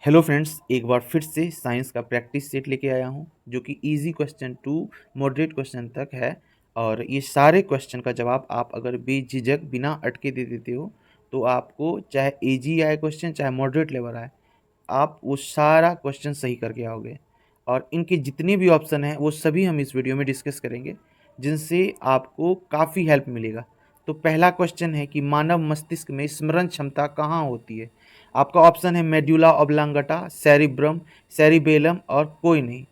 Hello friends, एक बार फिर से साइंस का प्रैक्टिस सेट लेके आया हूँ जो कि easy question to moderate question तक है। और ये सारे क्वेश्चन का जवाब आप अगर बेझिझक बिना अटके दे देते हो तो आपको चाहे इजी आए क्वेश्चन चाहे मॉडरेट लेवल आए, आप वो सारा क्वेश्चन सही करके आओगे। और इनके जितने भी ऑप्शन हैं वो सभी हम इस वीडियो में डिस्कस करेंगे, जिनसे आपको काफ़ी हेल्प मिलेगा। तो पहला क्वेश्चन है कि मानव मस्तिष्क में स्मरण क्षमता कहाँ होती है। आपका ऑप्शन है मेड्यूला ऑब्लांगटा, सेरिब्रम, सेरिबेलम और कोई नहीं।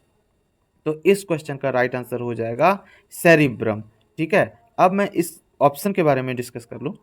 तो इस क्वेश्चन का राइट आंसर हो जाएगा सेरिब्रम। ठीक है, अब मैं इस ऑप्शन के बारे में डिस्कस कर लूँ।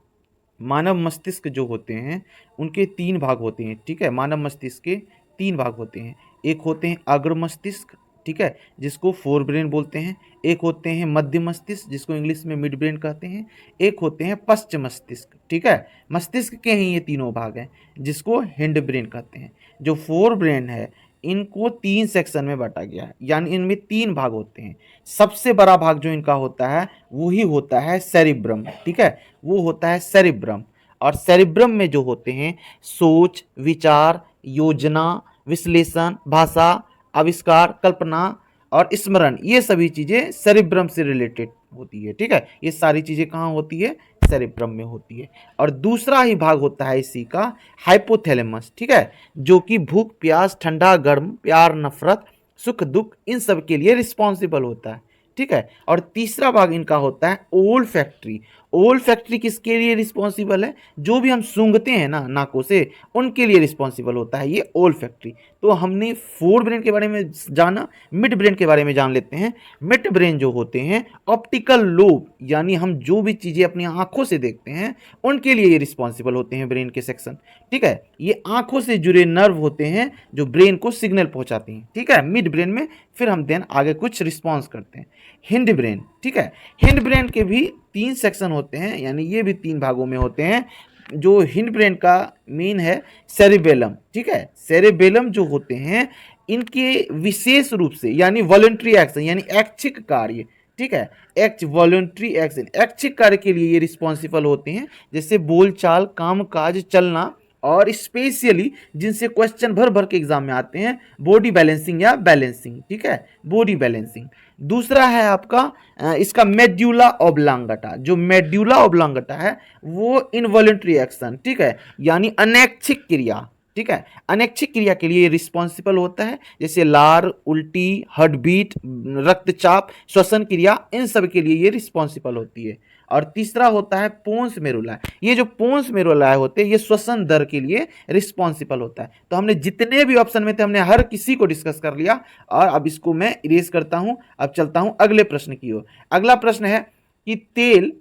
मानव मस्तिष्क जो होते हैं उनके तीन भाग होते हैं। ठीक है, मानव मस्तिष्क के तीन भाग होते हैं। एक होते हैं अग्र मस्तिष्क, ठीक है, जिसको फोर ब्रेन बोलते हैं। एक होते हैं मध्य मस्तिष्क, जिसको इंग्लिश में मिड ब्रेन कहते हैं। एक होते हैं पश्च मस्तिष्क। ठीक है, मस्तिष्क के ही ये तीनों भाग हैं जिसको हिंड ब्रेन कहते हैं। जो फोर ब्रेन है इनको तीन सेक्शन में बांटा गया है, यानी इनमें तीन भाग होते हैं। सबसे बड़ा भाग जो इनका होता है वही होता है सेरिब्रम। ठीक है, वो होता है सेरिब्रम। और सेरिब्रम में जो होते हैं सोच, विचार, योजना, विश्लेषण, भाषा, आविष्कार, कल्पना और स्मरण, ये सभी चीजें सेरिब्रम से रिलेटेड होती है। ठीक है, ये सारी चीजें कहाँ होती है? सेरिब्रम में होती है। और दूसरा ही भाग होता है इसी का हाइपोथैलेमस। ठीक है, जो कि भूख प्यास, ठंडा गर्म, प्यार नफरत, सुख दुख, इन सब के लिए रिस्पॉन्सिबल होता है। ठीक है, और तीसरा भाग इनका होता है ओल फैक्ट्री। ओल फैक्ट्री किसके लिए रिस्पॉन्सिबल है? जो भी हम सूंघते हैं ना नाकों से, उनके लिए रिस्पॉन्सिबल होता है ये ओल फैक्ट्री। तो हमने फोर ब्रेन के बारे में जाना, मिड ब्रेन के बारे में जान लेते हैं। मिड ब्रेन जो होते हैं ऑप्टिकल लोब, यानी हम जो भी चीज़ें अपनी आंखों से देखते हैं उनके लिए ये रिस्पॉन्सिबल होते हैं ब्रेन के सेक्शन। ठीक है, ये आंखों से जुड़े नर्व होते हैं जो ब्रेन को सिग्नल पहुंचाते हैं। ठीक है, मिड ब्रेन में। फिर हम देन आगे कुछ रिस्पॉन्स करते हैं। हिंड ब्रेन, ठीक है, हिंड ब्रेन के भी तीन सेक्शन होते हैं, यानी ये भी तीन भागों में होते हैं। जो हिंड ब्रेन का मेन है सेरिबेलम। ठीक है, सेरिबेलम जो होते हैं इनके विशेष रूप से यानी वॉलंटरी एक्शन यानी ऐच्छिक कार्य, ठीक है, एक्ट वॉलंटरी एक्शन, ऐच्छिक कार्य के लिए ये रिस्पॉन्सिबल होते हैं, जैसे बोलचाल, काम काज, चलना, और स्पेशली जिनसे क्वेश्चन भर भर के एग्जाम में आते हैं, बॉडी बैलेंसिंग या बैलेंसिंग। ठीक है, बॉडी बैलेंसिंग। दूसरा है आपका इसका मेड्यूला ऑब्लांगटा। जो मेड्यूला ऑब्लांगटा है वो इनवॉलंटरी एक्शन, ठीक है, यानी अनैच्छिक क्रिया। ठीक है, अनैच्छिक क्रिया के लिए रिस्पॉन्सिबल होता है, जैसे लार, उल्टी, हार्ट बीट, रक्तचाप, श्वसन क्रिया, इन सब के लिए ये रिस्पॉन्सिबल होती है। और तीसरा होता है पोन्स मेरुला। ये जो पोन्स मेरुला होते हैं ये श्वसन दर के लिए रिस्पॉन्सिबल होता है। तो हमने जितने भी ऑप्शन में थे हमने हर किसी को डिस्कस कर लिया, और अब इसको मैं इरेज करता हूं। अब चलता हूं अगले प्रश्न की ओर। अगला प्रश्न है कि तेल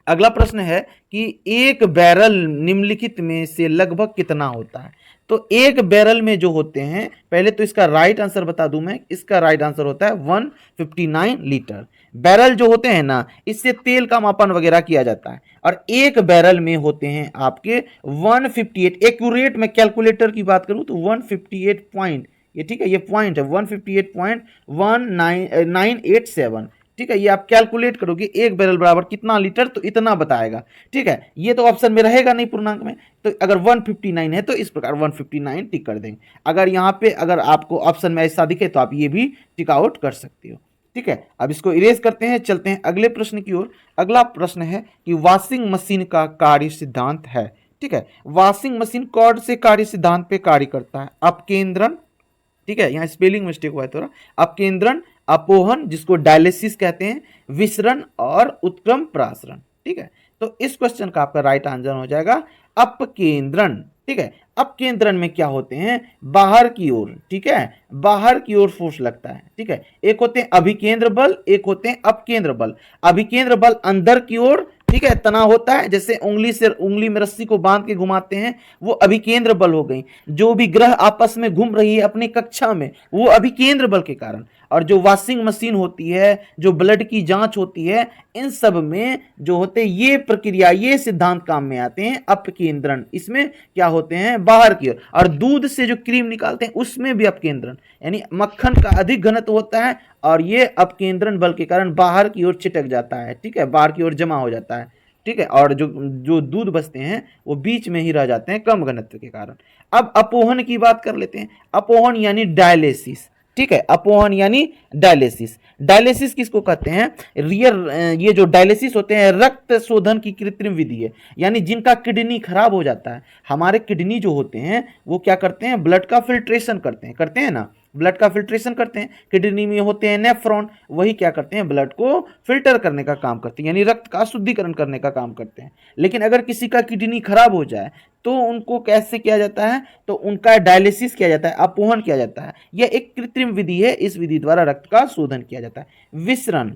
अगला प्रश्न है कि एक बैरल निम्नलिखित में से लगभग कितना होता है। तो एक बैरल में जो होते हैं, पहले तो इसका राइट आंसर बता दूं मैं, इसका राइट आंसर होता है 159 लीटर। बैरल जो होते हैं ना, इससे तेल का मापन वगैरह किया जाता है, और एक बैरल में होते हैं आपके 158। एक्यूरेट मैं कैलकुलेटर की बात करूं तो 158 पॉइंट, ये ठीक है, ये पॉइंट है 158.1987। ठीक है, ये आप कैलकुलेट करोगे एक बैरल बराबर कितना लीटर, तो इतना बताएगा। ठीक है, ये तो ऑप्शन में रहेगा नहीं पूर्णांक में, तो अगर 159 है तो इस प्रकार 159 टिक कर देंगे। अगर यहाँ पे अगर आपको ऑप्शन में ऐसा दिखे तो आप ये भी टिक आउट कर सकते हो। ठीक है, अब इसको इरेज करते हैं, चलते हैं अगले प्रश्न की ओर। अगला प्रश्न है कि वॉशिंग मशीन का कार्य सिद्धांत है। ठीक है, वॉशिंग मशीन कौन से कार्य सिद्धांत पे कार्य करता है? अपकेंद्रण, ठीक है, यहाँ स्पेलिंग मिस्टेक हुआ है थोड़ा, अपकेंद्रण, अपोहन जिसको डायलिसिस कहते हैं, विसरण और उत्क्रम प्रासरण। ठीक है, तो इस क्वेश्चन का आपका राइट आंसर हो जाएगा अपकेंद्रण। ठीक है, अपकेंद्रण में क्या होते हैं? बाहर की ओर, ठीक है, बाहर की ओर फोर्स लगता है। ठीक है, एक होते हैं अभिकेंद्र बल, एक होते हैं अपकेंद्र बल। अभिकेंद्र बल अंदर की ओर, ठीक है, तनाव होता है, जैसे उंगली में रस्सी को बांध के घुमाते हैं, वो अभिकेंद्र बल हो गई। जो भी ग्रह आपस में घूम रही है अपनी कक्षा में, वो अभिकेंद्र बल के कारण। और जो वॉशिंग मशीन होती है, जो ब्लड की जांच होती है, इन सब में जो होते हैं ये प्रक्रिया, ये सिद्धांत काम में आते हैं अपकेंद्रण। इसमें क्या होते हैं? बाहर की ओर। और दूध से जो क्रीम निकालते हैं उसमें भी अपकेंद्रण, यानी मक्खन का अधिक घनत्व होता है, और ये अपकेंद्रण बल के कारण बाहर की ओर छिटक जाता है। ठीक है, बाहर की ओर जमा हो जाता है। ठीक है, और जो जो दूध बचते हैं वो बीच में ही रह जाते हैं कम घनत्व के कारण। अब अपोहन की बात कर लेते हैं। अपोहन यानी डायलिसिस, ठीक है, अपोहन यानी डायलिसिस। डायलिसिस किसको कहते हैं? ये जो डायलिसिस होते हैं रक्त शोधन की कृत्रिम विधि है। यानी जिनका किडनी खराब हो जाता है, हमारे किडनी जो होते हैं वो क्या करते हैं, ब्लड का फिल्ट्रेशन करते हैं ना, ब्लड का फिल्ट्रेशन करते हैं। किडनी में होते हैं नेफ्रॉन, वही क्या करते हैं, ब्लड को फिल्टर करने का काम करते हैं, यानी रक्त का शुद्धिकरण करने का काम करते हैं। लेकिन अगर किसी का किडनी खराब हो जाए तो उनको कैसे किया जाता है, तो उनका डायलिसिस किया जाता है, अपोहन किया जाता है। यह एक कृत्रिम विधि है, इस विधि द्वारा रक्त का शोधन किया जाता है। विसरण,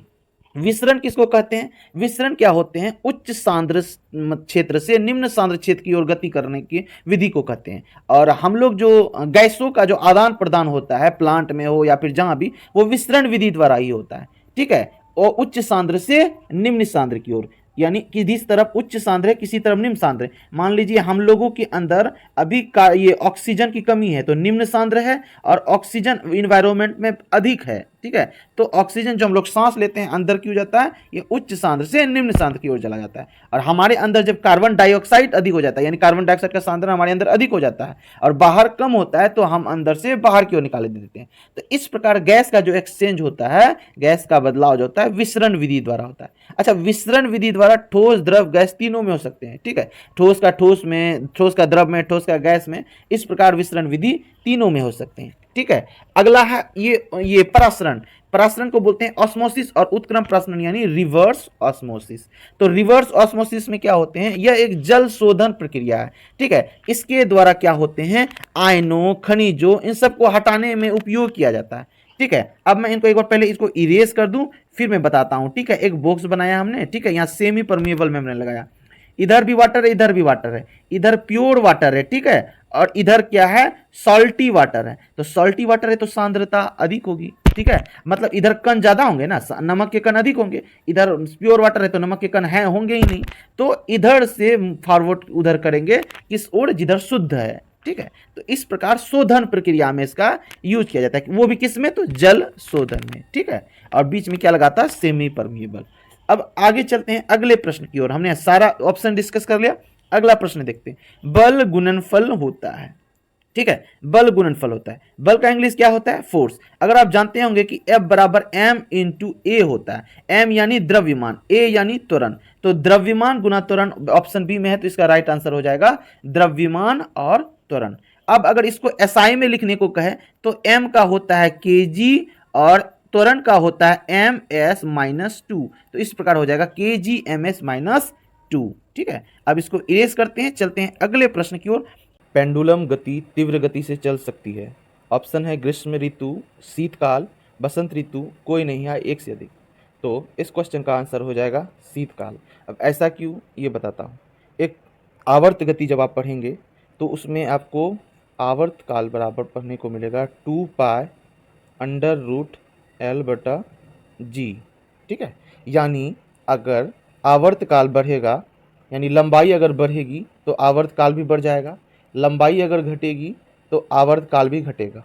विसरण किसको कहते हैं? विसरण क्या होते हैं? उच्च सांद्र क्षेत्र से निम्न सांद्र क्षेत्र की ओर गति करने की विधि को कहते हैं। और हम लोग जो गैसों का जो आदान प्रदान होता है प्लांट में हो या फिर जहां भी, वो विसरण विधि द्वारा ही होता है, ठीक है। और उच्च सांद्र से निम्न सांद्र की ओर, यानी कि जिस तरफ उच्च सांद्र है किसी तरफ निम्न सांद्र है। मान लीजिए हम लोगों के अंदर अभी का ये ऑक्सीजन की कमी है तो निम्न सांद्र है, और ऑक्सीजन इन्वायरमेंट में अधिक है, ठीक है। तो ऑक्सीजन जो हम लोग सांस लेते हैं अंदर क्यों जाता है, ये उच्च सांद्र से निम्न सांद्र की ओर चला जाता है। और हमारे अंदर जब कार्बन डाइऑक्साइड अधिक हो जाता है, यानी कार्बन डाइऑक्साइड का सांद्रण हमारे अंदर अधिक हो जाता है और बाहर कम होता है, तो हम अंदर से बाहर की ओर निकाल देते हैं। तो इस प्रकार गैस का जो एक्सचेंज होता है, गैस का बदलाव जो होता है विसरण विधि द्वारा होता है। अच्छा, विसरण विधि द्वारा ठोस, द्रव, गैस तीनों में हो सकते हैं, ठीक है। ठोस का ठोस में, ठोस का द्रव में, ठोस का गैस में, इस प्रकार विसरण विधि तीनों में हो सकते हैं, ठीक है। अगला है ये परासरण। परासरण को बोलते हैं ऑस्मोसिस और उत्क्रम परासरण यानी रिवर्स ऑस्मोसिस। तो रिवर्स ऑस्मोसिस में क्या होते हैं, यह एक जल शोधन प्रक्रिया है, ठीक है। इसके द्वारा क्या होते हैं, आयनों, खनिजों, इन सबको हटाने में उपयोग किया जाता है, ठीक है। अब मैं इनको एक बार पहले इसको इरेज कर दूं, फिर मैं बताता हूं, ठीक है। एक बॉक्स बनाया हमने, ठीक है, यहाँ सेमी परमिएबल में हमने लगाया, इधर भी वाटर है, इधर भी वाटर है, इधर प्योर वाटर है, ठीक है, और इधर क्या है, सॉल्टी वाटर है। तो सॉल्टी वाटर है तो सांद्रता अधिक होगी, ठीक है, मतलब इधर कण ज्यादा होंगे ना, नमक के कण अधिक होंगे। इधर प्योर वाटर है तो नमक के कण है होंगे ही नहीं, तो इधर से फॉरवर्ड उधर करेंगे किस ओर, जिधर शुद्ध है, ठीक है। तो इस प्रकार शोधन प्रक्रिया में इसका यूज किया जाता है, वो भी किस में, तो जल शोधन में, ठीक है। और बीच में क्या लगाता है, सेमी परमिएबल। अब आगे चलते हैं अगले प्रश्न की ओर। हमने सारा ऑप्शन डिस्कस कर लिया, अगला प्रश्न देखते हैं। बल गुणनफल होता है, ठीक है, बल गुणनफल होता है। बल का इंग्लिश क्या होता है, फोर्स। अगर आप जानते होंगे कि F बराबर m इंटू ए होता है, m यानी द्रव्यमान, a यानी त्वरण, तो द्रव्यमान गुना त्वरण ऑप्शन बी में है, तो इसका राइट आंसर हो जाएगा द्रव्यमान और त्वरण। अब अगर इसको SI में लिखने को कहे तो m का होता है kg और त्वरण का होता है ms माइनस टू, तो इस प्रकार हो जाएगा kg ms माइनस टू, ठीक है। अब इसको इरेज करते हैं, चलते हैं अगले प्रश्न की ओर। पेंडुलम गति तीव्र गति से चल सकती है। ऑप्शन है ग्रीष्म ऋतु, शीतकाल, बसंत ऋतु, कोई नहीं है एक से अधिक। तो इस क्वेश्चन का आंसर हो जाएगा शीतकाल। अब ऐसा क्यों, ये बताता हूँ। एक आवर्त गति जब आप पढ़ेंगे तो उसमें आपको आवर्त काल बराबर पढ़ने को मिलेगा 2 पाई अंडर रूट L बटा G, ठीक है। यानी अगर आवर्त काल बढ़ेगा, यानी लंबाई अगर बढ़ेगी तो आवर्त काल भी बढ़ जाएगा, लंबाई अगर घटेगी तो आवर्त काल भी घटेगा,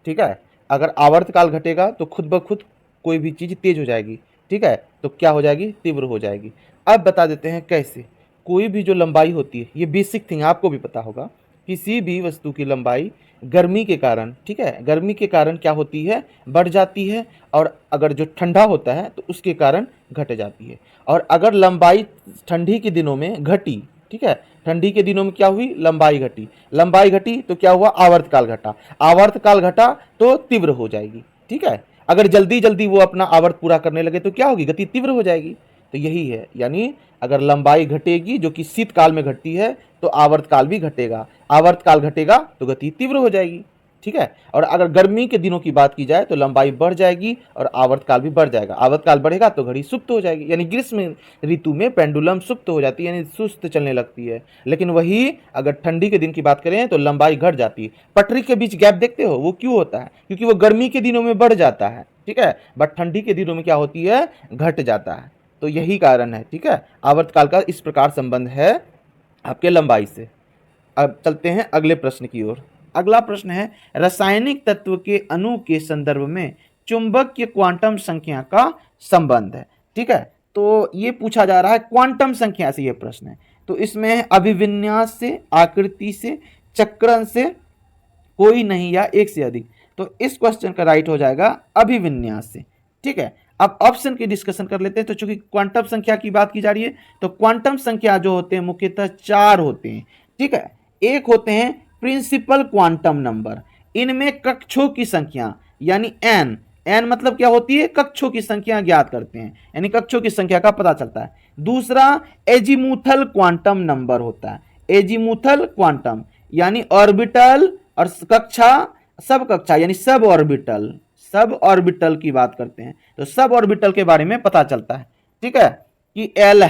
ठीक है। अगर आवर्त काल घटेगा तो खुद ब खुद कोई भी चीज़ तेज हो जाएगी, ठीक है, तो क्या हो जाएगी, तीव्र हो जाएगी। अब बता देते हैं कैसे। कोई भी जो लंबाई होती है, ये बेसिक थिंग आपको भी पता होगा, किसी भी वस्तु की लंबाई गर्मी के कारण, ठीक है, गर्मी के कारण क्या होती है, बढ़ जाती है, और अगर जो ठंडा होता है तो उसके कारण घट जाती है। और अगर लंबाई ठंडी के दिनों में घटी, ठीक है, ठंडी के दिनों में क्या हुई, लंबाई घटी, लंबाई घटी तो क्या हुआ, आवर्तकाल घटा, आवर्तकाल घटा तो तीव्र हो जाएगी, ठीक है। अगर जल्दी जल्दी वो अपना आवर्त पूरा करने लगे तो क्या होगी, गति तीव्र हो जाएगी। तो यही है, यानी अगर लंबाई घटेगी जो कि शीतकाल में घटती है तो आवर्तकाल भी घटेगा, आवर्तकाल घटेगा तो गति तीव्र हो जाएगी, ठीक है। और अगर गर्मी के दिनों की बात की जाए तो लंबाई बढ़ जाएगी और आवर्तकाल भी बढ़ जाएगा, आवर्तकाल बढ़ेगा तो घड़ी सुप्त हो जाएगी, यानी ग्रीष्म ऋतु में पेंडुलम सुप्त हो जाती है, यानी सुस्त चलने लगती है। लेकिन वही अगर ठंडी के दिन की बात करें तो लंबाई घट जाती है। पटरी के बीच गैप देखते हो, वो क्यों होता है, क्योंकि वो गर्मी के दिनों में बढ़ जाता है, ठीक है, बट ठंडी के दिनों में क्या होती है, घट जाता है। तो यही कारण है, ठीक है, आवर्तकाल का इस प्रकार संबंध है आपके लंबाई से। अब चलते हैं अगले प्रश्न की ओर। अगला प्रश्न है, रासायनिक तत्व के अणु के संदर्भ में चुंबकीय क्वांटम संख्या का संबंध है, ठीक है। तो ये पूछा जा रहा है क्वांटम संख्या से, ये प्रश्न है। तो इसमें अभिविन्यास से, आकृति से, चक्रण से, कोई नहीं या एक से अधिक। तो इस क्वेश्चन का राइट हो जाएगा अभिविन्यास से। ठीक है, अब ऑप्शन की डिस्कशन कर लेते हैं। तो चूंकि क्वांटम संख्या की बात की जा रही है, तो क्वांटम संख्या जो होते हैं मुख्यतः 4 होते हैं। ठीक है, एक होते हैं प्रिंसिपल क्वांटम नंबर, इनमें कक्षों की संख्या यानी n, n मतलब क्या होती है, कक्षों की संख्या ज्ञात करते हैं, यानी कक्षों की संख्या का पता चलता है। दूसरा एजीमुथल क्वांटम नंबर होता है, एजीमुथल क्वांटम यानी ऑर्बिटल और कक्षा, सब कक्षा यानी सब ऑर्बिटल, सब ऑर्बिटल की बात करते हैं, तो सब ऑर्बिटल के बारे में पता चलता है। ठीक है, कि एल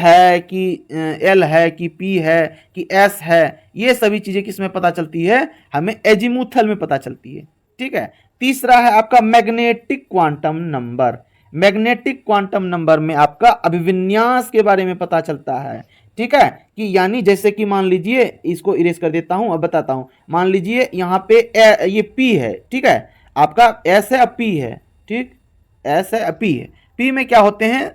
है कि पी है कि एस है, ये सभी चीजें किसमें पता चलती है, हमें एजीमुथल में पता चलती है। ठीक है, तीसरा है आपका magnetic quantum number, magnetic quantum number में आपका अभिविन्यास के बारे में पता चलता है। ठीक है, कि यानी जैसे कि मान लीजिए, इसको इरेज कर देता हूं, अब बताता हूं। मान लीजिए यहाँ पे ये पी है, ठीक है, आपका एस है, अब पी है, ठीक, एस है, अब पी है। पी में क्या होते हैं,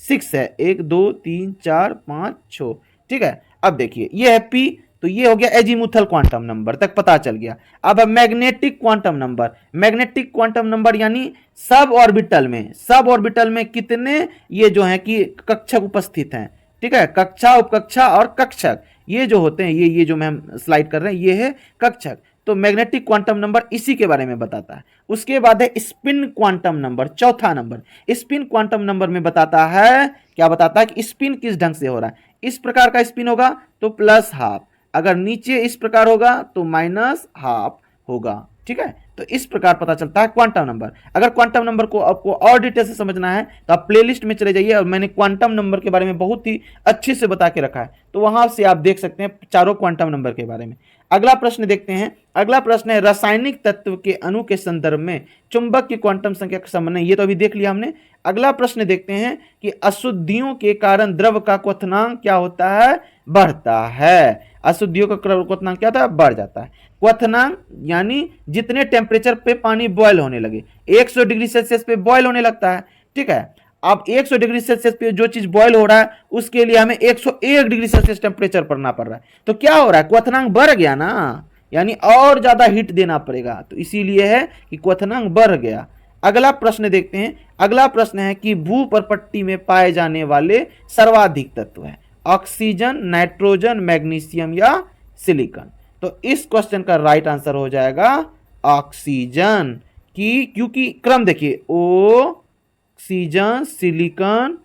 6 है, 1 2 3 4 5 6। ठीक है, अब देखिए ये है पी, तो ये हो गया एजीमुथल क्वांटम नंबर तक पता चल गया। अब magnetic quantum number, magnetic quantum number यानी सब ऑर्बिटल में, सब ऑर्बिटल में कितने ये जो है कि कक्षक उपस्थित हैं। ठीक है, कक्षा, उपकक्षा और कक्षक, ये जो होते हैं, ये जो हम स्लाइड कर रहे हैं, ये है कक्षक। तो मैग्नेटिक क्वांटम नंबर इसी के बारे में बताता है। उसके बाद है स्पिन क्वांटम नंबर, चौथा नंबर। स्पिन क्वांटम नंबर में बताता है, क्या बताता है कि स्पिन किस ढंग से हो रहा है। इस प्रकार का स्पिन होगा तो प्लस हाफ, अगर नीचे इस प्रकार होगा तो माइनस हाफ होगा। ठीक है, तो इस प्रकार पता चलता है क्वांटम नंबर। अगर क्वांटम नंबर को आपको और डिटेल से समझना है तो आप प्लेलिस्ट में चले जाइए, और मैंने क्वांटम नंबर के बारे में बहुत ही अच्छे से बता के रखा है, तो वहां से आप देख सकते हैं चारों क्वांटम नंबर के बारे में। अगला प्रश्न देखते हैं। अगला प्रश्न है रासायनिक तत्व के अणु के संदर्भ में चुंबक की क्वांटम संख्या का संबंध है, ये तो अभी देख लिया हमने। अगला प्रश्न देखते हैं कि अशुद्धियों के कारण द्रव का क्वथनांक क्या होता है, बढ़ता है। अशुद्धियों का क्वथनांक क्या होता है, बढ़ जाता है। क्वथनांक यानी जितने टेम्परेचर पे पानी बॉयल होने लगे, 100 डिग्री सेल्सियस पे बॉयल होने लगता है। ठीक है, अब 100 डिग्री सेल्सियस पे जो चीज बॉयल हो रहा है उसके लिए हमें 101 डिग्री सेल्सियस टेम्परेचर पड़ना पड़ रहा है, तो क्या हो रहा है, क्वथनांक बढ़ गया ना, यानी और ज्यादा हीट देना पड़ेगा, तो इसीलिए है कि क्वथनांक बढ़ गया। अगला प्रश्न देखते हैं। अगला प्रश्न है कि भूपर्पट्टी में पाए जाने वाले सर्वाधिक तत्व है ऑक्सीजन, नाइट्रोजन, मैग्नीशियम या सिलिकॉन। तो इस क्वेश्चन का राइट आंसर हो जाएगा ऑक्सीजन, की क्योंकि क्रम देखिए, ऑक्सीजन, सिलिकॉन,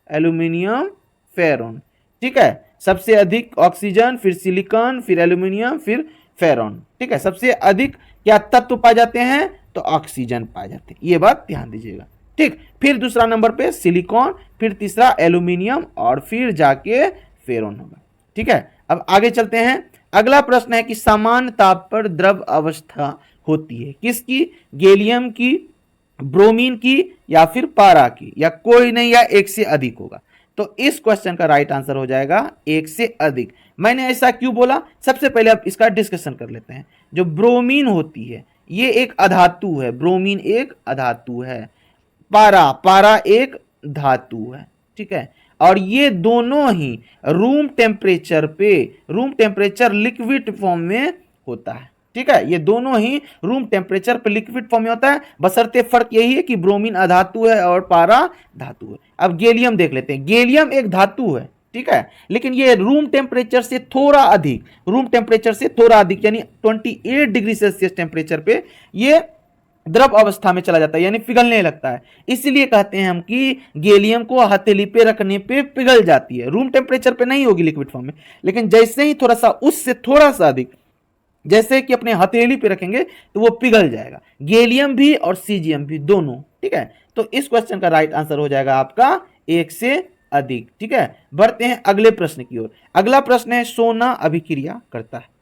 एल्यूमिनियम, फेरॉन। ठीक है, सबसे अधिक ऑक्सीजन, फिर सिलिकॉन, फिर एल्यूमिनियम, फिर फेरॉन। ठीक है, सबसे अधिक क्या तत्व पाए जाते हैं, तो ऑक्सीजन पाए जाते हैं, ये बात ध्यान दीजिएगा। ठीक, फिर दूसरा नंबर पे सिलिकॉन, फिर तीसरा एल्यूमिनियम और फिर जाके फेरॉन होगा। ठीक है, अब आगे चलते हैं। अगला प्रश्न है कि समान ताप पर द्रव अवस्था होती है किसकी, गैलियम की, ब्रोमीन की या फिर पारा की, या कोई नहीं या एक से अधिक होगा। तो इस क्वेश्चन का राइट आंसर हो जाएगा एक से अधिक। मैंने ऐसा क्यों बोला, सबसे पहले आप इसका डिस्कशन कर लेते हैं। जो ब्रोमीन होती है ये एक अधातु है, ब्रोमीन एक अधातु है, पारा एक धातु है। ठीक है, और ये दोनों ही रूम टेम्परेचर लिक्विड फॉर्म में होता है। ठीक है, ये दोनों ही रूम टेम्परेचर पे लिक्विड फॉर्म में होता है, बशर्ते फर्क यही है कि ब्रोमीन अधातु है और पारा धातु है। अब गैलियम देख लेते हैं। गैलियम एक धातु है, ठीक है, लेकिन ये रूम टेम्परेचर से थोड़ा अधिक, यानी 28 डिग्री सेल्सियस टेम्परेचर पे ये द्रव अवस्था में चला जाता है, यानी पिघलने लगता है। इसलिए कहते हैं हम कि गैलियम को हथेली पे रखने पे पिघल जाती है। रूम टेम्परेचर पे नहीं होगी लिक्विड फॉर्म में, लेकिन जैसे ही थोड़ा सा, उससे थोड़ा सा अधिक, जैसे कि अपने हथेली पे रखेंगे तो वो पिघल जाएगा, गैलियम भी और सीजियम भी दोनों। ठीक है, तो इस क्वेश्चन का राइट आंसर हो जाएगा आपका एक से अधिक। ठीक है, बढ़ते हैं अगले प्रश्न की ओर। अगला प्रश्न है सोना अभिक्रिया करता है,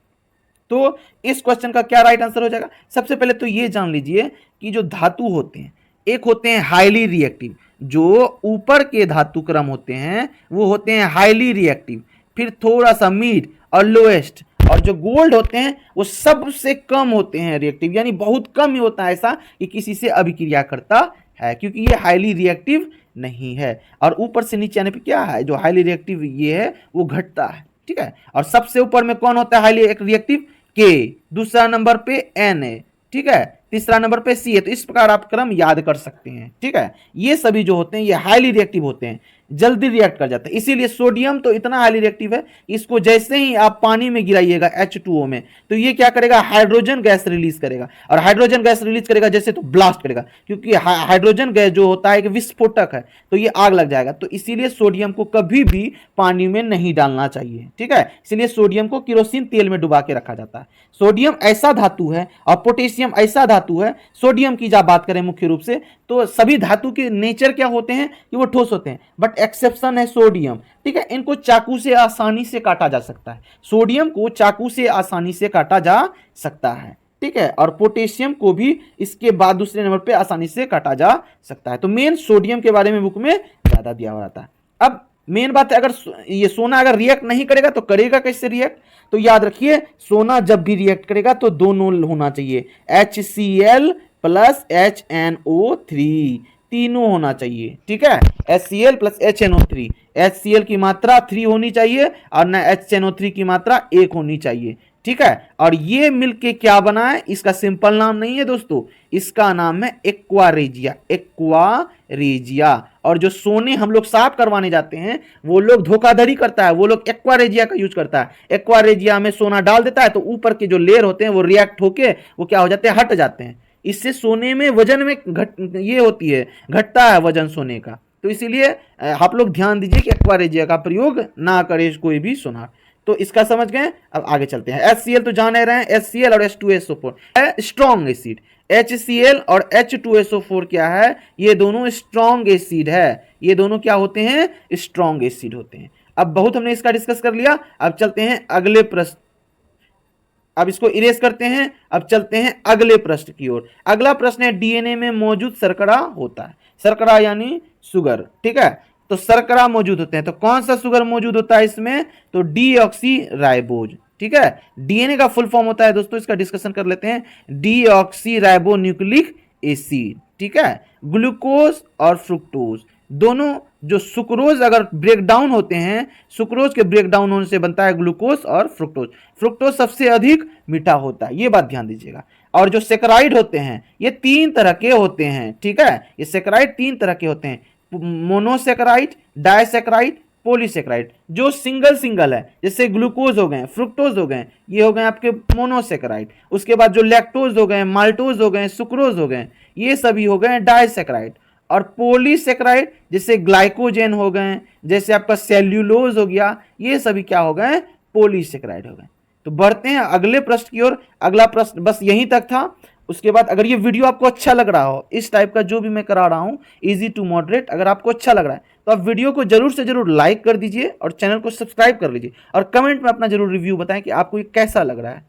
तो इस क्वेश्चन का क्या राइट आंसर हो जाएगा। सबसे पहले तो ये जान लीजिए कि जो धातु होते हैं, एक होते हैं हाईली रिएक्टिव, जो ऊपर के धातु क्रम होते हैं वो होते हैं हाईली रिएक्टिव, फिर थोड़ा सा मिड और लोएस्ट, और जो गोल्ड होते हैं वो सबसे कम होते हैं रिएक्टिव, यानी बहुत कम ही होता है ऐसा कि किसी से अभिक्रिया करता है, क्योंकि ये हाईली रिएक्टिव नहीं है। और ऊपर से नीचे आने पे क्या है, जो हाईली रिएक्टिव ये है वो घटता है, ठीक है। और सबसे ऊपर में कौन होता है हाईली रिएक्टिव, के, दूसरा नंबर पे एन है, ठीक है, तीसरा नंबर पे सी है। तो इस प्रकार आप क्रम याद कर सकते हैं, ठीक है। ये सभी जो होते हैं ये हाईली रिएक्टिव होते हैं, जल्दी रिएक्ट कर जाते हैं। इसीलिए सोडियम तो इतना हाईली रिएक्टिव है, इसको जैसे ही आप पानी में गिराइएगा H2O में, तो ये क्या करेगा, हाइड्रोजन गैस रिलीज करेगा। और हाइड्रोजन गैस रिलीज करेगा जैसे तो ब्लास्ट करेगा, क्योंकि हाइड्रोजन गैस जो होता है एक विस्फोटक है, तो ये आग लग जाएगा। तो इसीलिए सोडियम को कभी भी पानी में नहीं डालना चाहिए, ठीक है। इसीलिए सोडियम को केरोसिन तेल में डुबा के रखा जाता है। सोडियम ऐसा धातु है और पोटेशियम ऐसा धातु है। सोडियम की जब बात करें मुख्य रूप से, तो सभी धातु के नेचर क्या होते हैं कि वो ठोस होते हैं, बट एक्सेप्शन है सोडियम, ठीक है। इनको चाकू से आसानी से काटा जा सकता है, सोडियम को चाकू से आसानी से काटा जा सकता है, ठीक है। और पोटेशियम को भी इसके बाद दूसरे नंबर पे आसानी से काटा जा सकता है। तो मेन सोडियम के बारे में बुक में ज्यादा दिया हुआ रहता है। अब मेन बात है, अगर ये सोना अगर रिएक्ट नहीं करेगा तो करेगा कैसे रिएक्ट, तो याद रखिए सोना जब भी रिएक्ट करेगा तो दोनों होना चाहिए, HCl प्लस HNO3, तीनों होना चाहिए, ठीक है। HCl प्लस HNO3, HCl की मात्रा 3 होनी चाहिए और ना HNO3 की मात्रा 1 होनी चाहिए, ठीक है। और ये मिलके क्या बना है, इसका सिंपल नाम नहीं है दोस्तों, इसका नाम है एक्वा रेजिया, एक्वा रेजिया। और जो सोने हम लोग साफ करवाने जाते हैं वो लोग धोखाधड़ी करता है, वो लोग एक्वा रेजिया का यूज करता है। एक्वा रेजिया में सोना डाल देता है तो ऊपर के जो लेयर होते हैं वो रिएक्ट होके वो क्या हो जाते हैं, हट जाते हैं। इससे सोने में वजन में ये होती है, घटता है वजन सोने का। तो इसीलिए आप लोग ध्यान दीजिए कि एक्वा रेजिया का प्रयोग ना करे कोई भी सोना। तो इसका समझ गए, अब आगे चलते हैं। HCl तो जान रहे हैं, HCl और H2SO4 है स्ट्रॉन्ग एसिड। HCl और H2SO4 क्या है, ये दोनों स्ट्रॉन्ग एसिड है, ये दोनों क्या होते हैं, स्ट्रॉन्ग एसिड होते हैं। अब बहुत हमने इसका डिस्कस कर लिया, अब चलते हैं अगले प्रश्न, अब इसको इरेज करते हैं, अब चलते हैं अगले प्रश्न की ओर। अगला प्रश्न है डीएनए में मौजूद शर्करा होता है, शर्करा यानी शुगर, ठीक है। तो शर्करा मौजूद होते हैं, तो कौन सा शुगर मौजूद होता है इसमें, तो डीऑक्सीराइबोज, ठीक है। डीएनए का फुल फॉर्म होता है दोस्तों, इसका डिस्कशन कर लेते हैं, डीऑक्सीराइबो न्यूक्लिक एसिड, ठीक है। ग्लूकोज और फ्रुक्टोज दोनों, जो सुक्रोज अगर ब्रेक डाउन होते हैं, सुक्रोज के ब्रेक डाउन होने से बनता है ग्लूकोज और फ्रुक्टोज। फ्रुक्टोज सबसे अधिक मीठा होता है, ये बात ध्यान दीजिएगा। और जो सेक्राइड होते हैं ये 3 तरह के होते हैं, ठीक है। ये सेक्राइड 3 तरह के होते हैं, मोनोसेक्राइड, डाइसेक्राइड, पॉलीसेक्राइड। जो सिंगल सिंगल है जैसे ग्लूकोज हो गए, फ्रुक्टोज हो गए, ये हो गए आपके मोनोसेक्राइड। उसके बाद जो लैक्टोज हो गए, माल्टोज हो गए, सुक्रोज हो गए, ये सभी हो गए डाइसेक्राइड। और पॉलीसेक्राइड जैसे ग्लाइकोजेन हो गए, जैसे आपका सेल्यूलोज हो गया, ये सभी क्या हो गए, पॉलीसेक्राइड हो गए। तो बढ़ते हैं अगले प्रश्न की ओर। अगला प्रश्न बस यहीं तक था। उसके बाद अगर ये वीडियो आपको अच्छा लग रहा हो, इस टाइप का जो भी मैं करा रहा हूँ इजी टू मॉडरेट, अगर आपको अच्छा लग रहा है तो आप वीडियो को जरूर से जरूर लाइक कर दीजिए और चैनल को सब्सक्राइब कर लीजिए और कमेंट में अपना जरूर रिव्यू बताएं कि आपको ये कैसा लग रहा है।